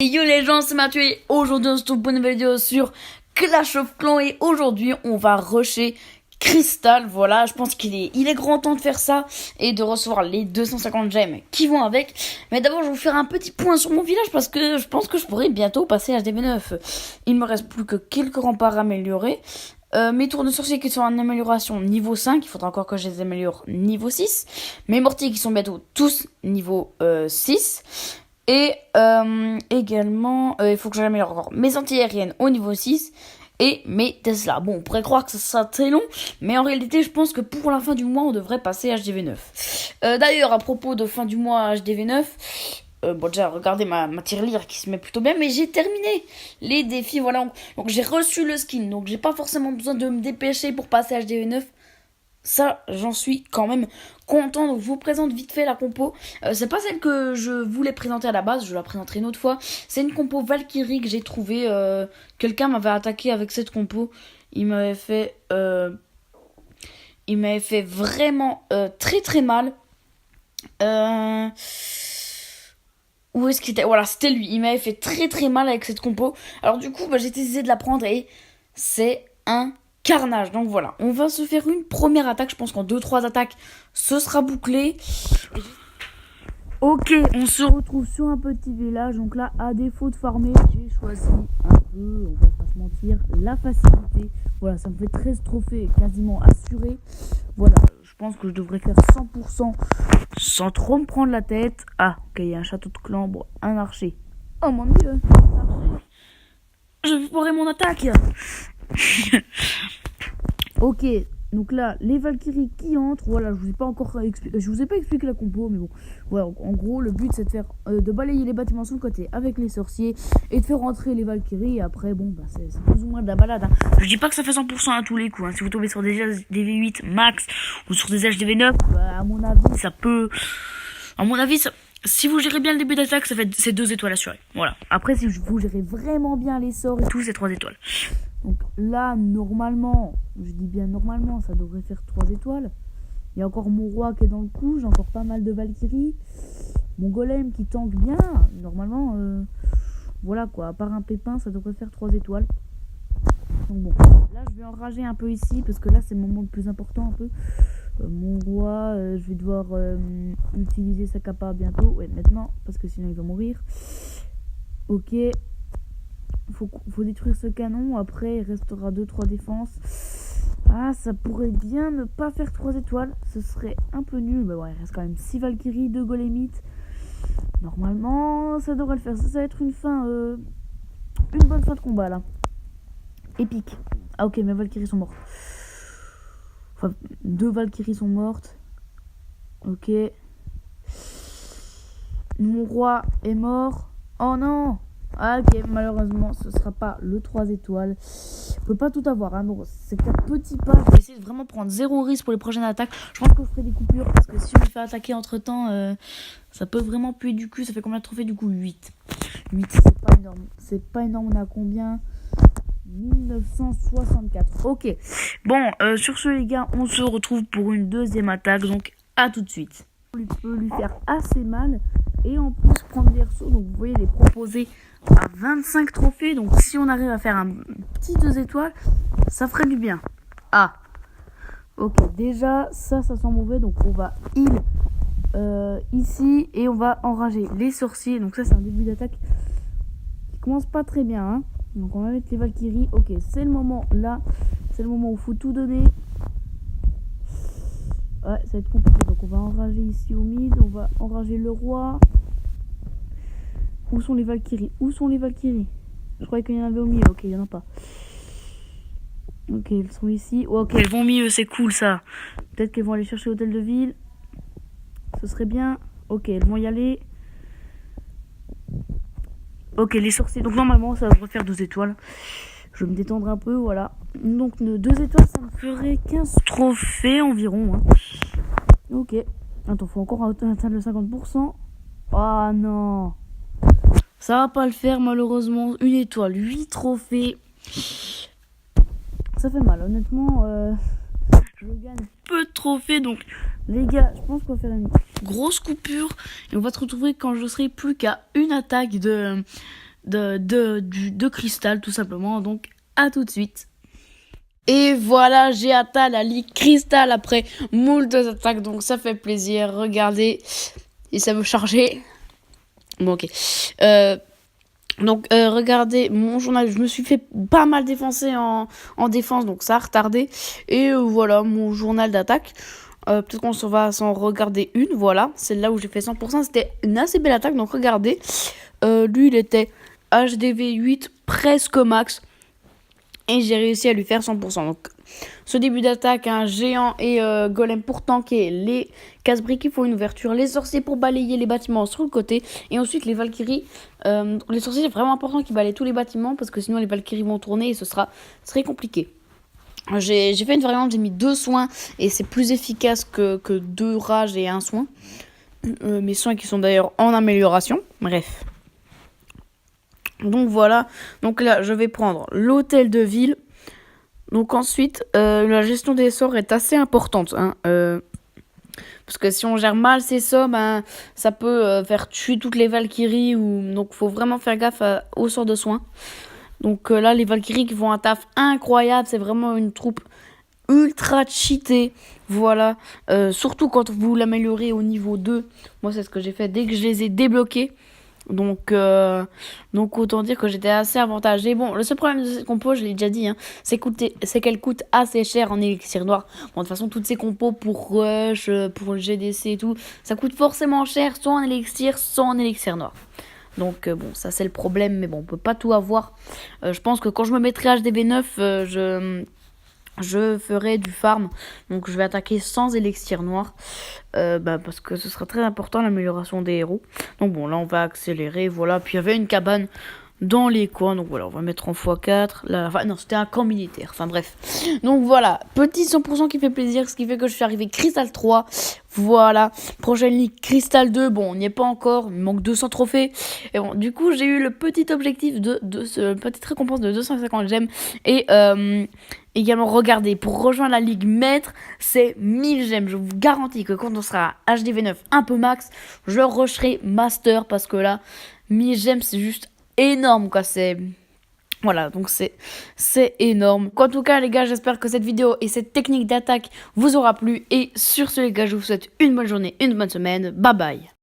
Et yo les gens, c'est Mathieu et aujourd'hui on se retrouve pour une nouvelle vidéo sur Clash of Clans et aujourd'hui on va rusher Crystal. Voilà, je pense qu'il est grand temps de faire ça et de recevoir les 250 gemmes qui vont avec. Mais d'abord je vais vous faire un petit point sur mon village parce que je pense que je pourrais bientôt passer HDV9. Il me reste plus que quelques remparts à améliorer. Mes tours de sorcier qui sont en amélioration niveau 5, il faudra encore que je les améliore niveau 6. Mes mortiers qui sont bientôt tous niveau 6. Et également, il faut que j'améliore encore mes anti-aériennes au niveau 6 et mes Tesla. Bon, on pourrait croire que ça sera très long, mais en réalité, je pense que pour la fin du mois, on devrait passer HDV9. D'ailleurs, à propos de fin du mois HDV9, bon déjà, regardez ma tirelire qui se met plutôt bien, mais j'ai terminé les défis, voilà. Donc j'ai reçu le skin, donc j'ai pas forcément besoin de me dépêcher pour passer HDV9. Ça, j'en suis quand même content. Donc, je vous présente vite fait la compo. C'est pas celle que je voulais présenter à la base. Je la présenterai une autre fois. C'est une compo Valkyrie que j'ai trouvée. Quelqu'un m'avait attaqué avec cette compo. Il m'avait fait vraiment très très mal. Où est-ce qu'il était? Voilà, c'était lui. Il m'avait fait très très mal avec cette compo. Alors du coup, j'ai décidé de la prendre et c'est un carnage. Donc voilà, on va se faire une première attaque. Je pense qu'en 2-3 attaques, ce sera bouclé. Ok, on se retrouve sur un petit village. Donc là, à défaut de farmer, j'ai choisi un peu, on va pas se mentir, la facilité. Voilà, ça me fait 13 trophées quasiment assurés. Voilà, je pense que je devrais faire 100% sans trop me prendre la tête. Ah, ok, il y a un château de clan, bon, un archer. Oh mon dieu, archer. Je vais foirer mon attaque. Ok, donc là, les Valkyries qui entrent, voilà, je vous ai pas expliqué la compo, mais bon, voilà, en gros, le but c'est de faire, de balayer les bâtiments sur le côté avec les sorciers et de faire rentrer les Valkyries. Et après, bon, c'est plus ou moins de la balade. Hein. Je dis pas que ça fait 100% à tous les coups. Hein. Si vous tombez sur des V8 max ou sur des HDV9, à mon avis, ça peut, si vous gérez bien le début d'attaque, c'est 2 étoiles assurées. Voilà. Après, si vous gérez vraiment bien les sorts et tout, c'est 3 étoiles. Donc là, normalement, je dis bien normalement, ça devrait faire 3 étoiles. Il y a encore mon roi qui est dans le coup, j'ai encore pas mal de Valkyries. Mon golem qui tank bien, normalement, voilà quoi, à part un pépin, ça devrait faire 3 étoiles. Donc bon, là je vais enrager un peu ici, parce que là c'est le moment le plus important un peu. Mon roi, je vais devoir utiliser sa capa bientôt, ouais maintenant, parce que sinon il va mourir. Ok. Faut détruire ce canon. Après il restera 2-3 défenses. Ah, ça pourrait bien ne pas faire 3 étoiles. Ce serait un peu nul. Mais ouais, il reste quand même 6 Valkyries, 2 Golemites. Normalement ça devrait le faire. Ça va être une bonne fin de combat là. Épique. Ah ok, mes Valkyries sont mortes. Enfin, 2 Valkyries sont mortes. Ok. Mon roi est mort. Oh non. Ah ok, malheureusement ce sera pas le 3 étoiles. On peut pas tout avoir, hein. Donc c'est qu'un petit pas. Je vais essayer de vraiment prendre 0 risque pour les prochaines attaques. Je pense que je ferai des coupures parce que si on me fait attaquer entre temps, ça peut vraiment puer du cul. Ça fait combien de trophées du coup? 8. 8, c'est pas énorme. C'est pas énorme, on a combien? 1964. Ok. Bon, sur ce les gars, on se retrouve pour une deuxième attaque. Donc à tout de suite. On peut lui faire assez mal. Et en plus prendre des ressources. Donc vous voyez les proposer à 25 trophées. Donc si on arrive à faire un petit 2 étoiles, ça ferait du bien. Ah. Ok, déjà ça sent mauvais. Donc on va heal ici. Et on va enrager les sorciers. Donc ça c'est un début d'attaque qui commence pas très bien. Hein. Donc on va mettre les Valkyries. Ok, c'est le moment là. C'est le moment où il faut tout donner. Ouais, ça va être compliqué. Donc on va enrager ici au mid. On va enrager le roi. Où sont les Valkyries? Où sont les Valkyries? Je croyais qu'il y en avait au milieu. Ok, il n'y en a pas. Ok, elles sont ici. Oh, ok, elles vont au milieu, c'est cool ça. Peut-être qu'elles vont aller chercher l'hôtel de ville. Ce serait bien. Ok, elles vont y aller. Ok, les sorciers. Donc normalement, ça devrait faire 2 étoiles. Je vais me détendre un peu, voilà. Donc 2 étoiles, ça me ferait 15 trophées environ. Hein. Ok. Attends, faut encore atteindre le 50%. Ah non. Ça va pas le faire malheureusement. 1 étoile, 8 trophées. Ça fait mal, honnêtement. Je gagne peu de trophées. Donc les gars, je pense qu'on va faire une grosse coupure. Et on va se retrouver quand je serai plus qu'à une attaque de cristal tout simplement. Donc à tout de suite. Et voilà, j'ai atteint la ligue cristal après moult attaques, donc ça fait plaisir. Regardez, et ça veut charger. Bon, ok. Regardez mon journal, je me suis fait pas mal défoncer en défense, donc ça a retardé. Et voilà, mon journal d'attaque. Peut-être qu'on va s'en regarder une, voilà. C'est là où j'ai fait 100%, c'était une assez belle attaque, donc regardez. Lui, il était HDV 8, presque max. Et j'ai réussi à lui faire 100%. Donc, ce début d'attaque, un géant et golem pour tanker les casse-briques qui font une ouverture. Les sorciers pour balayer les bâtiments sur le côté. Et ensuite, les Valkyries. Les sorciers, c'est vraiment important qu'ils balayent tous les bâtiments parce que sinon, les Valkyries vont tourner et ce serait compliqué. J'ai fait une variante, j'ai mis 2 soins et c'est plus efficace que 2 rages et 1 soin. Mes soins qui sont d'ailleurs en amélioration. Bref. Donc voilà, donc là je vais prendre l'hôtel de ville. Donc ensuite, la gestion des sorts est assez importante. Parce que si on gère mal ces sorts, ça peut faire tuer toutes les Valkyries. Donc faut vraiment faire gaffe aux sorts de soins. Donc là, les Valkyries qui font un taf incroyable. C'est vraiment une troupe ultra cheatée. Voilà. Surtout quand vous l'améliorez au niveau 2. Moi, c'est ce que j'ai fait dès que je les ai débloqués. Donc autant dire que j'étais assez avantagée. Bon, le seul problème de cette compo, je l'ai déjà dit, c'est qu'elle coûte assez cher en élixir noir. Bon, de toute façon, toutes ces compos pour Rush, pour le GDC et tout, ça coûte forcément cher, soit en élixir, soit en élixir noir. Donc bon, ça c'est le problème, mais bon, on peut pas tout avoir. Je pense que quand je me mettrai HDV 9, je ferai du farm, donc je vais attaquer sans élixir noir, parce que ce sera très important l'amélioration des héros. Donc bon, là on va accélérer, voilà. Puis il y avait une cabane dans les coins, donc voilà, on va mettre en x4. Enfin non, c'était un camp militaire, enfin bref. Donc voilà, petit 100% qui fait plaisir, ce qui fait que je suis arrivé Cristal 3. Voilà, prochaine ligue Cristal 2, bon on n'y est pas encore, il manque 200 trophées. Et bon, du coup j'ai eu le petit objectif de petite récompense de 250 gemmes. Et également, regardez, pour rejoindre la ligue maître, c'est 1000 gemmes. Je vous garantis que quand on sera HDV 9 un peu max, je rusherai master parce que là, 1000 gemmes, c'est juste énorme, quoi. Voilà, donc c'est énorme. En tout cas, les gars, j'espère que cette vidéo et cette technique d'attaque vous aura plu. Et sur ce, les gars, je vous souhaite une bonne journée, une bonne semaine. Bye bye.